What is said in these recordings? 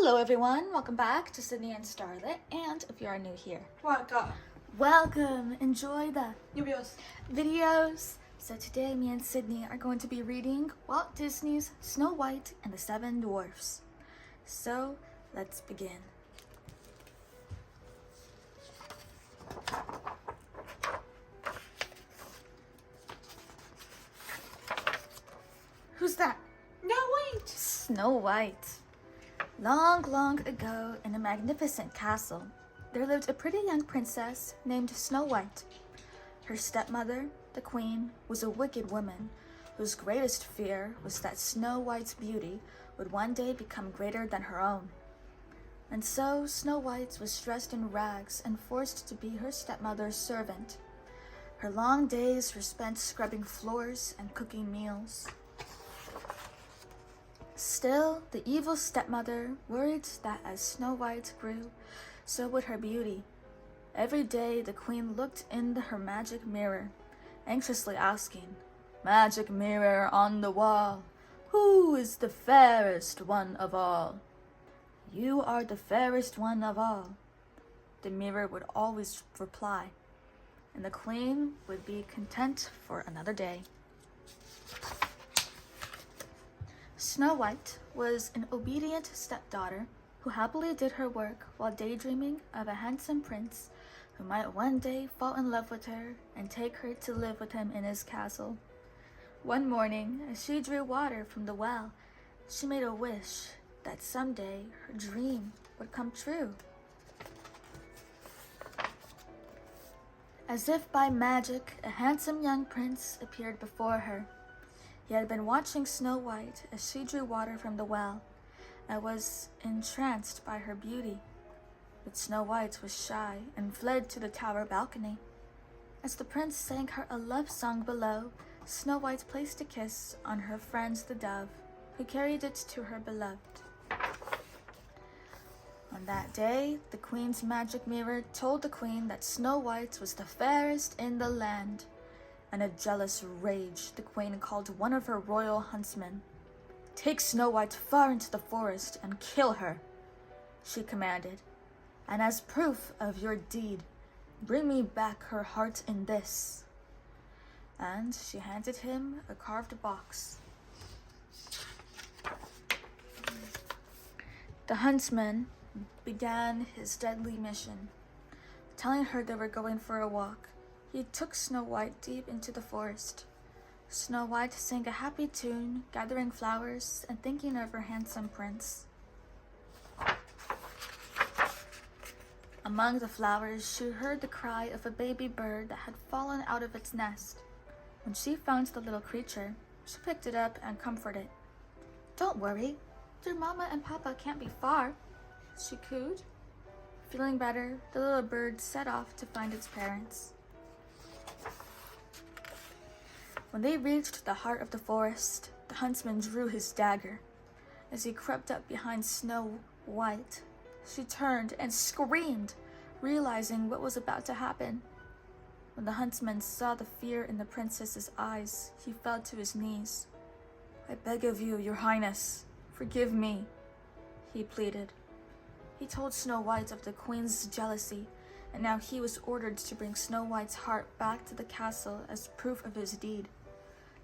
Hello everyone, welcome back to Sydney and Starlet, and if you are new here, welcome, enjoy the new videos. So today me and Sydney are going to be reading Walt Disney's Snow White and the Seven Dwarfs. So let's begin. Who's that? No, wait! Snow White. Long, long ago, in a magnificent castle, there lived a pretty young princess named Snow White. Her stepmother, the queen, was a wicked woman whose greatest fear was that Snow White's beauty would one day become greater than her own. And so Snow White was dressed in rags and forced to be her stepmother's servant. Her long days were spent scrubbing floors and cooking meals. Still, the evil stepmother worried that as Snow White grew, so would her beauty. Every day the queen looked in her magic mirror, anxiously asking, "Magic mirror on the wall, who is the fairest one of all?" "You are the fairest one of all," the mirror would always reply, and the queen would be content for another day. Snow White was an obedient stepdaughter who happily did her work while daydreaming of a handsome prince who might one day fall in love with her and take her to live with him in his castle. One morning, as she drew water from the well, she made a wish that someday her dream would come true. As if by magic, a handsome young prince appeared before her. He had been watching Snow White as she drew water from the well and was entranced by her beauty. But Snow White was shy and fled to the tower balcony. As the prince sang her a love song below, Snow White placed a kiss on her friend the dove, who carried it to her beloved. On that day, the queen's magic mirror told the queen that Snow White was the fairest in the land. In a jealous rage, the queen called one of her royal huntsmen. "Take Snow White far into the forest and kill her," she commanded. "And as proof of your deed, bring me back her heart in this." And she handed him a carved box. The huntsman began his deadly mission. Telling her they were going for a walk, he took Snow White deep into the forest. Snow White sang a happy tune, gathering flowers and thinking of her handsome prince. Among the flowers, she heard the cry of a baby bird that had fallen out of its nest. When she found the little creature, she picked it up and comforted it. "Don't worry, your mama and papa can't be far," she cooed. Feeling better, the little bird set off to find its parents. When they reached the heart of the forest, the huntsman drew his dagger. As he crept up behind Snow White, she turned and screamed, realizing what was about to happen. When the huntsman saw the fear in the princess's eyes, he fell to his knees. "I beg of you, your highness, forgive me," he pleaded. He told Snow White of the queen's jealousy, and now he was ordered to bring Snow White's heart back to the castle as proof of his deed.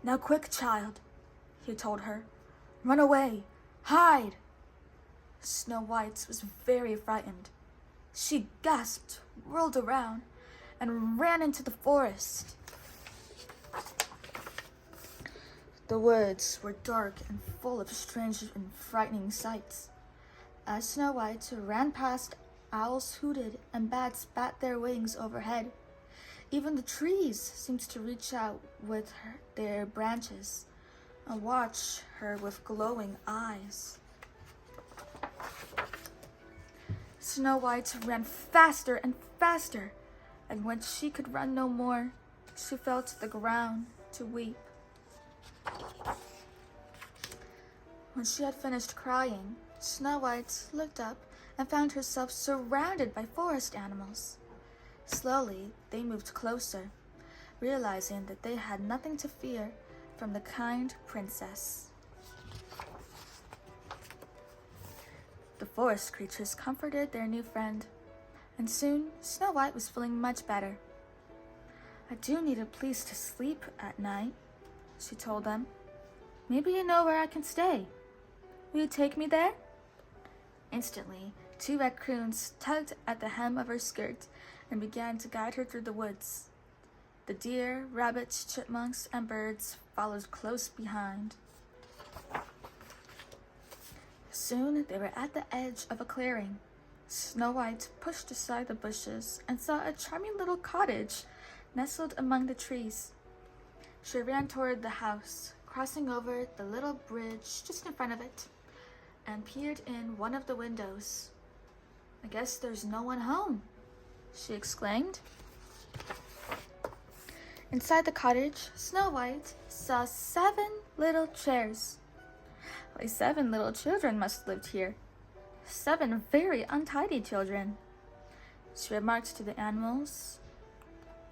"Now quick, child," he told her. "Run away! Hide!" Snow White was very frightened. She gasped, whirled around, and ran into the forest. The woods were dark and full of strange and frightening sights. As Snow White ran past, owls hooted and bats bat their wings overhead. Even the trees seemed to reach out with their branches and watch her with glowing eyes. Snow White ran faster and faster, and when she could run no more, she fell to the ground to weep. When she had finished crying, Snow White looked up and found herself surrounded by forest animals. Slowly, they moved closer, realizing that they had nothing to fear from the kind princess. The forest creatures comforted their new friend, and soon Snow White was feeling much better. I do need a place to sleep at night, she told them. Maybe you know where I can stay. Will you take me there? Instantly, 2 raccoons tugged at the hem of her skirt and began to guide her through the woods. The deer, rabbits, chipmunks, and birds followed close behind. Soon they were at the edge of a clearing. Snow White pushed aside the bushes and saw a charming little cottage nestled among the trees. She ran toward the house, crossing over the little bridge just in front of it, and peered in one of the windows. I guess there's no one home, she exclaimed. Inside the cottage, Snow White saw 7 little chairs. Why, 7 little children must have lived here. 7 very untidy children, she remarked to the animals.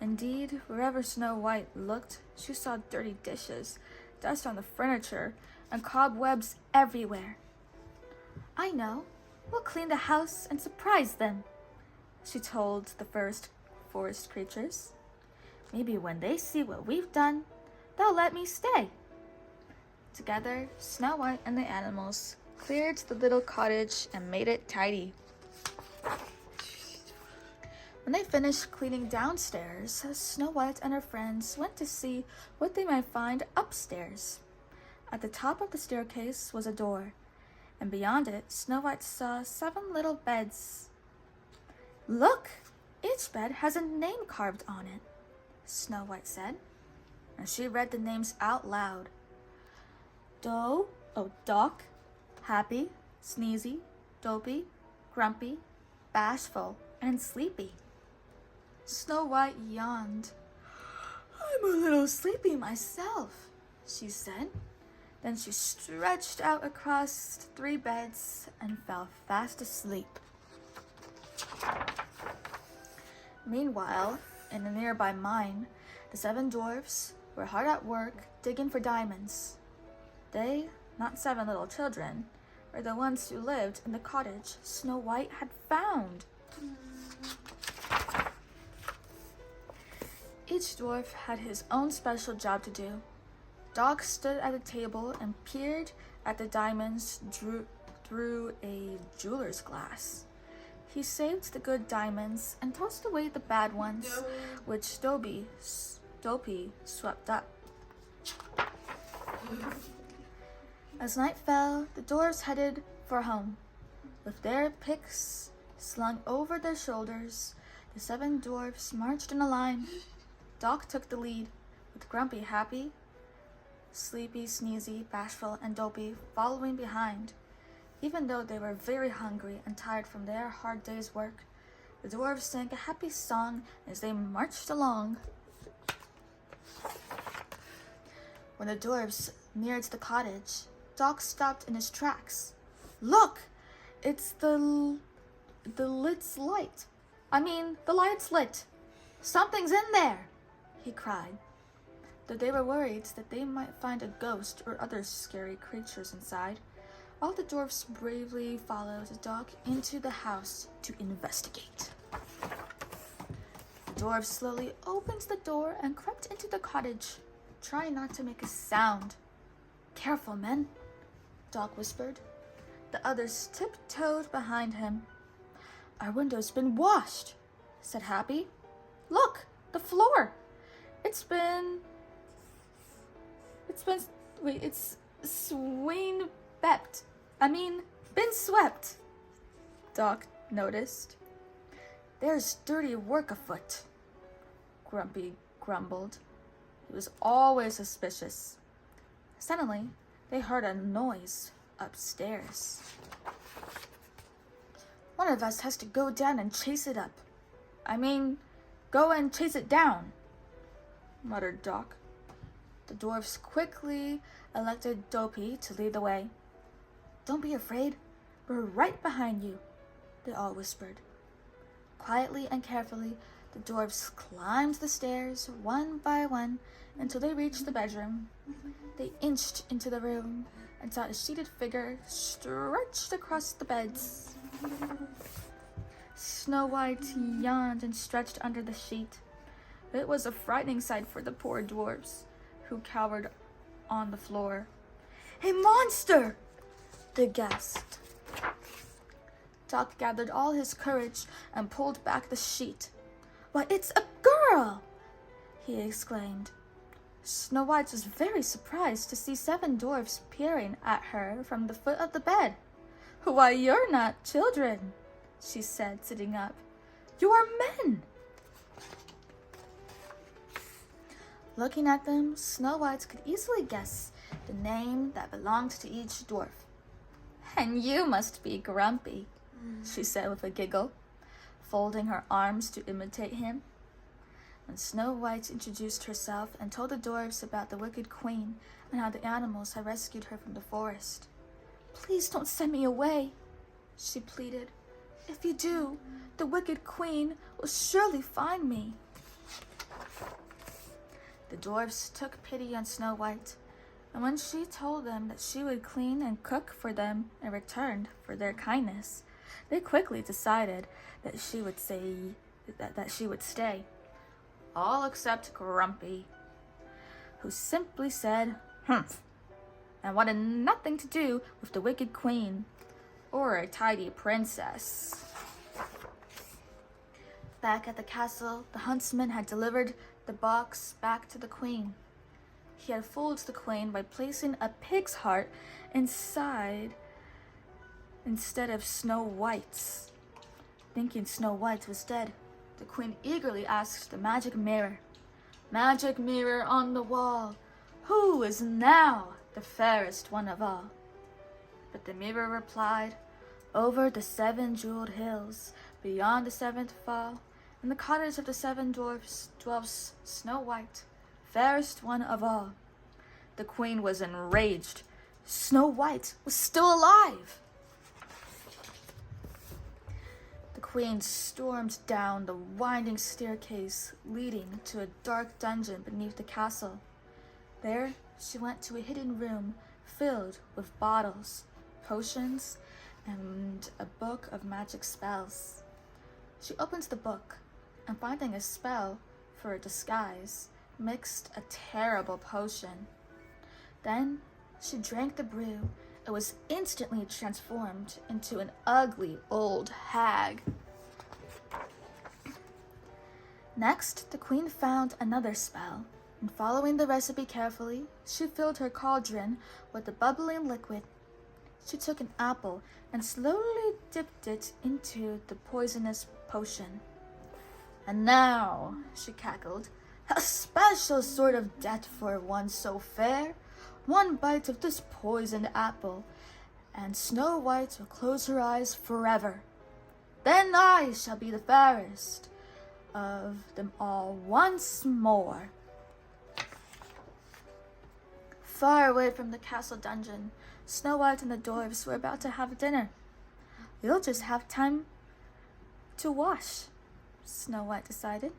Indeed, wherever Snow White looked, she saw dirty dishes, dust on the furniture, and cobwebs everywhere. I know. We'll clean the house and surprise them, she told the first forest creatures. Maybe when they see what we've done, they'll let me stay. Together, Snow White and the animals cleared the little cottage and made it tidy. When they finished cleaning downstairs, Snow White and her friends went to see what they might find upstairs. At the top of the staircase was a door, and beyond it, Snow White saw 7 little beds. Look! Each bed has a name carved on it, Snow White said, and she read the names out loud. Doc, Happy, Sneezy, Dopey, Grumpy, Bashful, and Sleepy. Snow White yawned. I'm a little sleepy myself, she said. Then she stretched out across 3 beds and fell fast asleep. Meanwhile, in a nearby mine, the 7 dwarfs were hard at work digging for diamonds. They, not 7 little children, were the ones who lived in the cottage Snow White had found. Each dwarf had his own special job to do. Dog stood at a table and peered at the diamonds through a jeweler's glass. He saved the good diamonds and tossed away the bad ones, which Dopey swept up. As night fell, the dwarves headed for home. With their picks slung over their shoulders, the 7 dwarfs marched in a line. Doc took the lead, with Grumpy, Happy, Sleepy, Sneezy, Bashful, and Dopey following behind. Even though they were very hungry and tired from their hard day's work, the dwarves sang a happy song as they marched along. When the dwarves neared the cottage, Doc stopped in his tracks. Look! It's the light's lit. Something's in there, he cried. Though they were worried that they might find a ghost or other scary creatures inside, all the dwarfs bravely followed Doc into the house to investigate. The dwarf slowly opened the door and crept into the cottage, trying not to make a sound. Careful, men, Doc whispered. The others tiptoed behind him. Our window's been washed, said Happy. Look, the floor. It's been swept, Doc noticed. There's dirty work afoot, Grumpy grumbled. He was always suspicious. Suddenly, they heard a noise upstairs. One of us has to go down and chase it up. Go and chase it down, muttered Doc. The dwarfs quickly elected Dopey to lead the way. Don't be afraid. We're right behind you, they all whispered. Quietly and carefully, the dwarfs climbed the stairs one by one until they reached the bedroom. They inched into the room and saw a sheeted figure stretched across the beds. Snow White yawned and stretched under the sheet. It was a frightening sight for the poor dwarfs, who cowered on the floor. "A monster!" they gasped. Doc gathered all his courage and pulled back the sheet. "Why, it's a girl!" he exclaimed. Snow White was very surprised to see 7 dwarfs peering at her from the foot of the bed. "Why, you're not children," she said, sitting up. "You are men." Looking at them, Snow White could easily guess the name that belonged to each dwarf. "And you must be Grumpy," she said with a giggle, folding her arms to imitate him. When Snow White introduced herself and told the dwarfs about the wicked queen and how the animals had rescued her from the forest. "Please don't send me away," she pleaded. "If you do, the wicked queen will surely find me." The dwarfs took pity on Snow White, and when she told them that she would clean and cook for them in return for their kindness, they quickly decided that she would stay. All except Grumpy, who simply said, "Humph," and wanted nothing to do with the wicked queen or a tidy princess. Back at the castle, the huntsman had delivered the box back to the queen. He had fooled the queen by placing a pig's heart inside instead of Snow White's. Thinking Snow White was dead, the queen eagerly asked the magic mirror, "Magic mirror on the wall, who is now the fairest one of all?" But the mirror replied, "Over the 7 jeweled hills, beyond the 7th fall, in the cottage of the 7 dwarfs, dwells Snow White, fairest one of all." The queen was enraged. Snow White was still alive! The queen stormed down the winding staircase leading to a dark dungeon beneath the castle. There, she went to a hidden room filled with bottles, potions, and a book of magic spells. She opened the book, and finding a spell for a disguise, mixed a terrible potion. Then she drank the brew and was instantly transformed into an ugly old hag. Next, the queen found another spell, and following the recipe carefully, she filled her cauldron with the bubbling liquid. She took an apple and slowly dipped it into the poisonous potion. "And now," she cackled, "a special sort of death for one so fair. One bite of this poisoned apple, and Snow White will close her eyes forever. Then I shall be the fairest of them all once more." Far away from the castle dungeon, Snow White and the dwarfs were about to have dinner. "You'll just have time to wash," Snow White decided.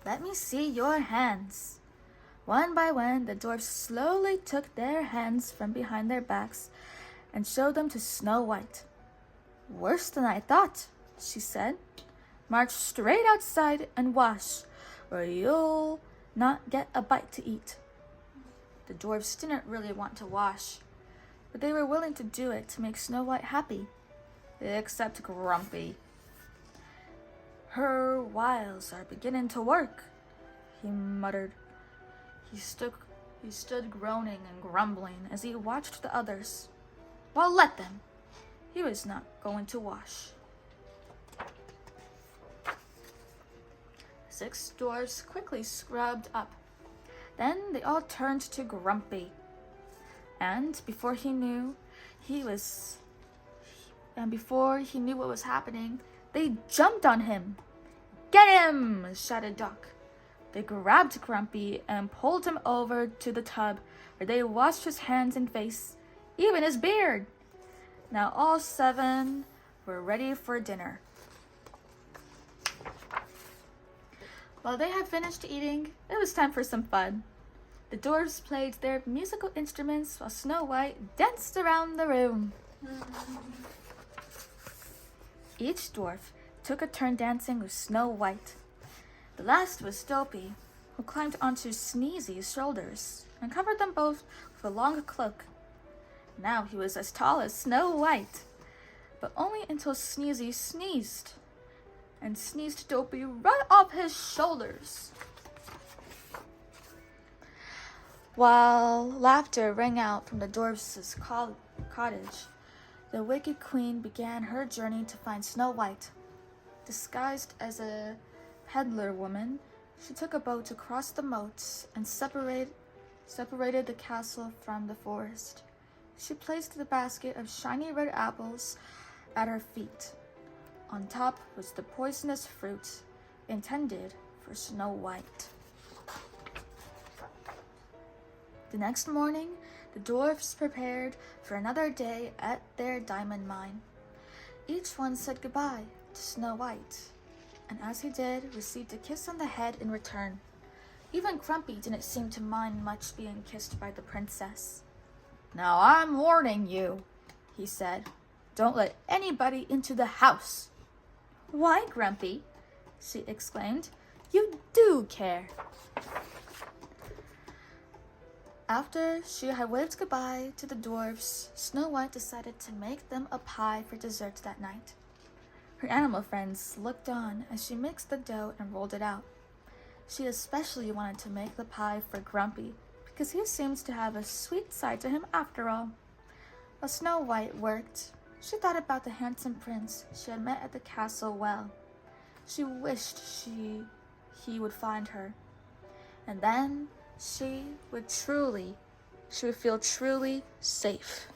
"Let me see your hands." One by one, the dwarfs slowly took their hands from behind their backs and showed them to Snow White. "Worse than I thought," she said. "March straight outside and wash, or you'll not get a bite to eat." The dwarfs didn't really want to wash, but they were willing to do it to make Snow White happy, except Grumpy. "Her wiles are beginning to work," he muttered. He stood groaning and grumbling as he watched the others. Well, let them. He was not going to wash. 6 dwarfs quickly scrubbed up. Then they all turned to Grumpy. And before he knew what was happening, they jumped on him. "Get him!" shouted Duck. They grabbed Grumpy and pulled him over to the tub, where they washed his hands and face, even his beard. Now all 7 were ready for dinner. While they had finished eating, it was time for some fun. The dwarfs played their musical instruments while Snow White danced around the room. Each dwarf took a turn dancing with Snow White. The last was Dopey, who climbed onto Sneezy's shoulders and covered them both with a long cloak. Now he was as tall as Snow White, but only until Sneezy sneezed, and sneezed Dopey right off his shoulders. While laughter rang out from the dwarfs' cottage, the wicked queen began her journey to find Snow White. Disguised as a peddler woman, she took a boat to cross the moats and separated the castle from the forest. She placed the basket of shiny red apples at her feet. On top was the poisonous fruit intended for Snow White. The next morning, the dwarfs prepared for another day at their diamond mine. Each one said goodbye to Snow White, and as he did, received a kiss on the head in return. Even Grumpy didn't seem to mind much being kissed by the princess. "Now I'm warning you," he said. "Don't let anybody into the house." "Why, Grumpy?" she exclaimed. "You do care." After she had waved goodbye to the dwarfs, Snow White decided to make them a pie for dessert that night. Her animal friends looked on as she mixed the dough and rolled it out. She especially wanted to make the pie for Grumpy, because he seems to have a sweet side to him after all. While Snow White worked, she thought about the handsome prince she had met at the castle well. She wished he would find her, and then she would feel truly safe.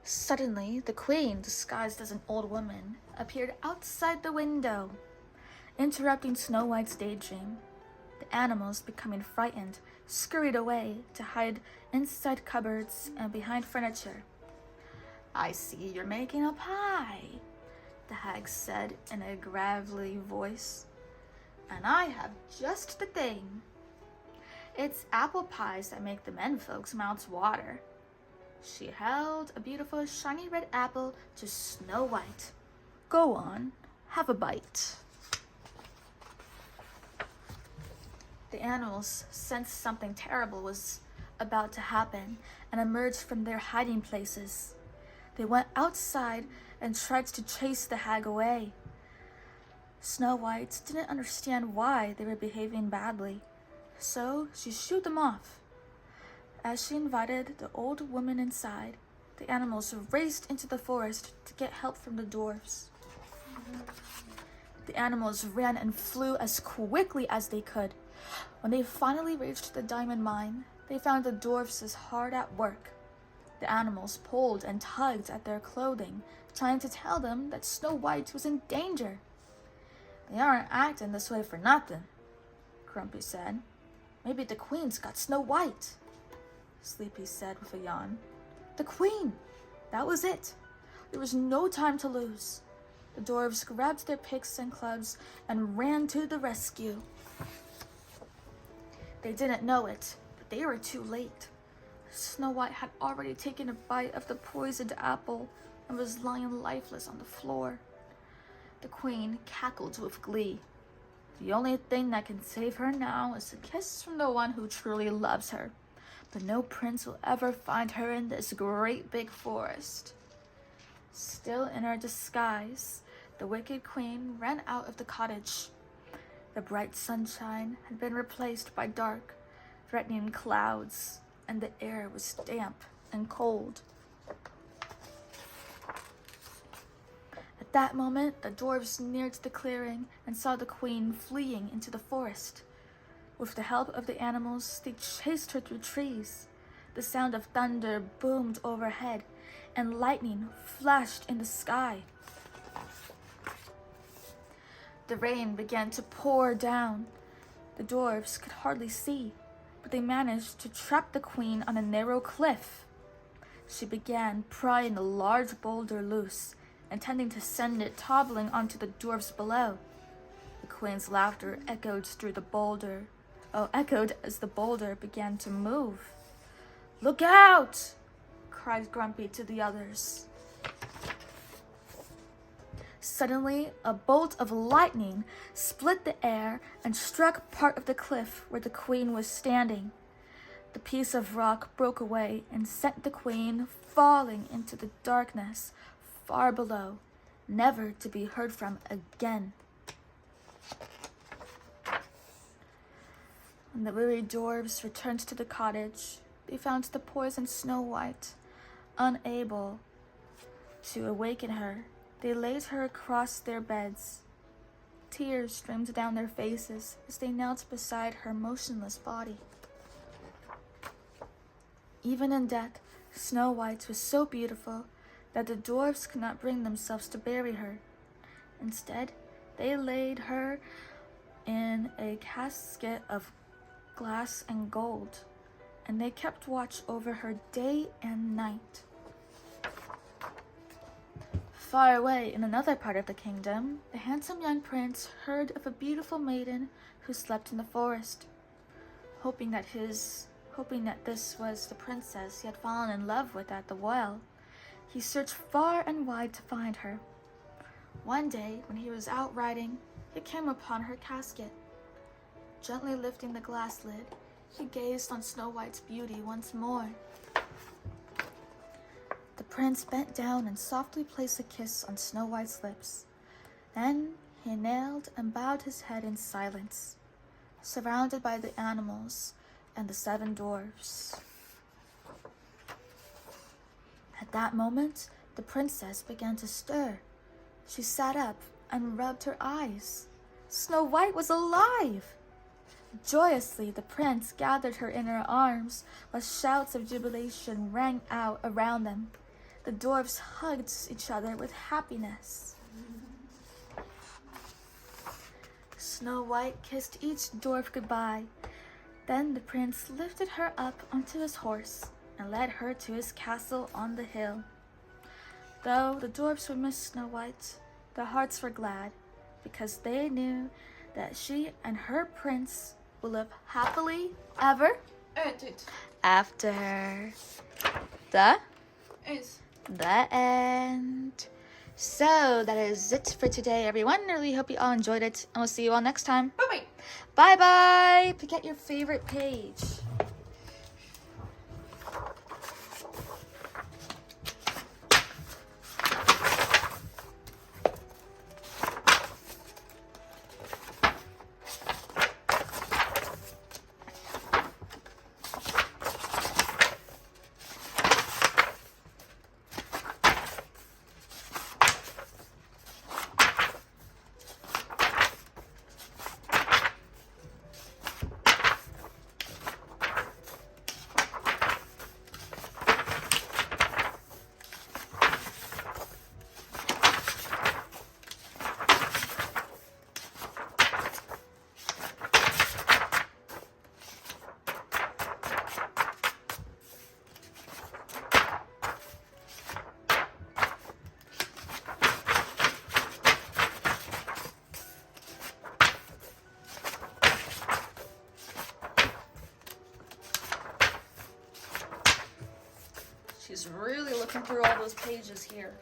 Suddenly, the queen, disguised as an old woman, appeared outside the window, interrupting Snow White's daydream. The animals, becoming frightened, scurried away to hide inside cupboards and behind furniture. "I see you're making a pie," the hag said in a gravelly voice. "And I have just the thing. It's apple pies that make the menfolk's mouths water." She held a beautiful shiny red apple to Snow White. "Go on, have a bite." The animals sensed something terrible was about to happen and emerged from their hiding places. They went outside and tried to chase the hag away. Snow White didn't understand why they were behaving badly, so she shooed them off. As she invited the old woman inside, the animals raced into the forest to get help from the dwarfs. The animals ran and flew as quickly as they could. When they finally reached the diamond mine, they found the dwarfs hard at work. The animals pulled and tugged at their clothing, trying to tell them that Snow White was in danger. "They aren't acting this way for nothing," Grumpy said. "Maybe the queen's got Snow White," Sleepy said with a yawn. The queen! That was it. There was no time to lose. The dwarves grabbed their picks and clubs and ran to the rescue. They didn't know it, but they were too late. Snow White had already taken a bite of the poisoned apple and was lying lifeless on the floor. The queen cackled with glee. The only thing that can save her now is a kiss from the one who truly loves her. But no prince will ever find her in this great big forest. Still in her disguise, the wicked queen ran out of the cottage. The bright sunshine had been replaced by dark, threatening clouds, and the air was damp and cold. At that moment, the dwarves neared the clearing and saw the queen fleeing into the forest. With the help of the animals, they chased her through trees. The sound of thunder boomed overhead, and lightning flashed in the sky. The rain began to pour down. The dwarves could hardly see, but they managed to trap the queen on a narrow cliff. She began prying a large boulder loose, intending to send it toppling onto the dwarves below. The queen's laughter echoed through the boulder. Echoed as the boulder began to move. "Look out!" cried Grumpy to the others. Suddenly, a bolt of lightning split the air and struck part of the cliff where the queen was standing. The piece of rock broke away and sent the queen falling into the darkness far below, never to be heard from again. When the weary dwarves returned to the cottage, they found the poisoned Snow White. Unable to awaken her, they laid her across their beds. Tears streamed down their faces as they knelt beside her motionless body. Even in death, Snow White was so beautiful that the dwarfs could not bring themselves to bury her. Instead, they laid her in a casket of glass and gold, and they kept watch over her day and night. Far away in another part of the kingdom, the handsome young prince heard of a beautiful maiden who slept in the forest. Hoping that this was the princess he had fallen in love with at the well, he searched far and wide to find her. One day, when he was out riding, he came upon her casket. Gently lifting the glass lid, he gazed on Snow White's beauty once more. The prince bent down and softly placed a kiss on Snow White's lips. Then he knelt and bowed his head in silence, surrounded by the animals and the 7 dwarfs. At that moment, the princess began to stir. She sat up and rubbed her eyes. Snow White was alive! Joyously, the prince gathered her in her arms, while shouts of jubilation rang out around them. The dwarfs hugged each other with happiness. Snow White kissed each dwarf goodbye. Then the prince lifted her up onto his horse and led her to his castle on the hill. Though the dwarfs would miss Snow White, their hearts were glad, because they knew that she and her prince will live happily ever after. The end. So that is it for today, everyone. I really hope you all enjoyed it, and we'll see you all next time. Bye-bye. Bye-bye. Pick out your favorite page. She's really looking through all those pages here.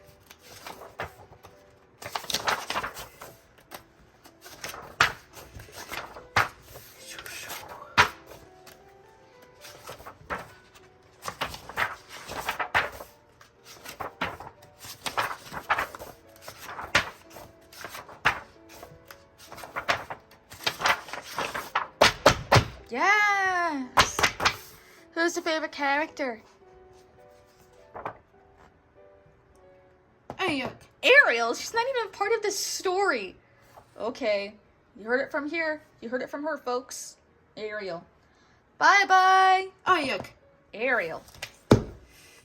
Yes! Who's your favorite character? Ariel, she's not even part of this story. Okay, you heard it from here. You heard it from her, folks. Ariel. Bye-bye. Oh, yuck. Ariel.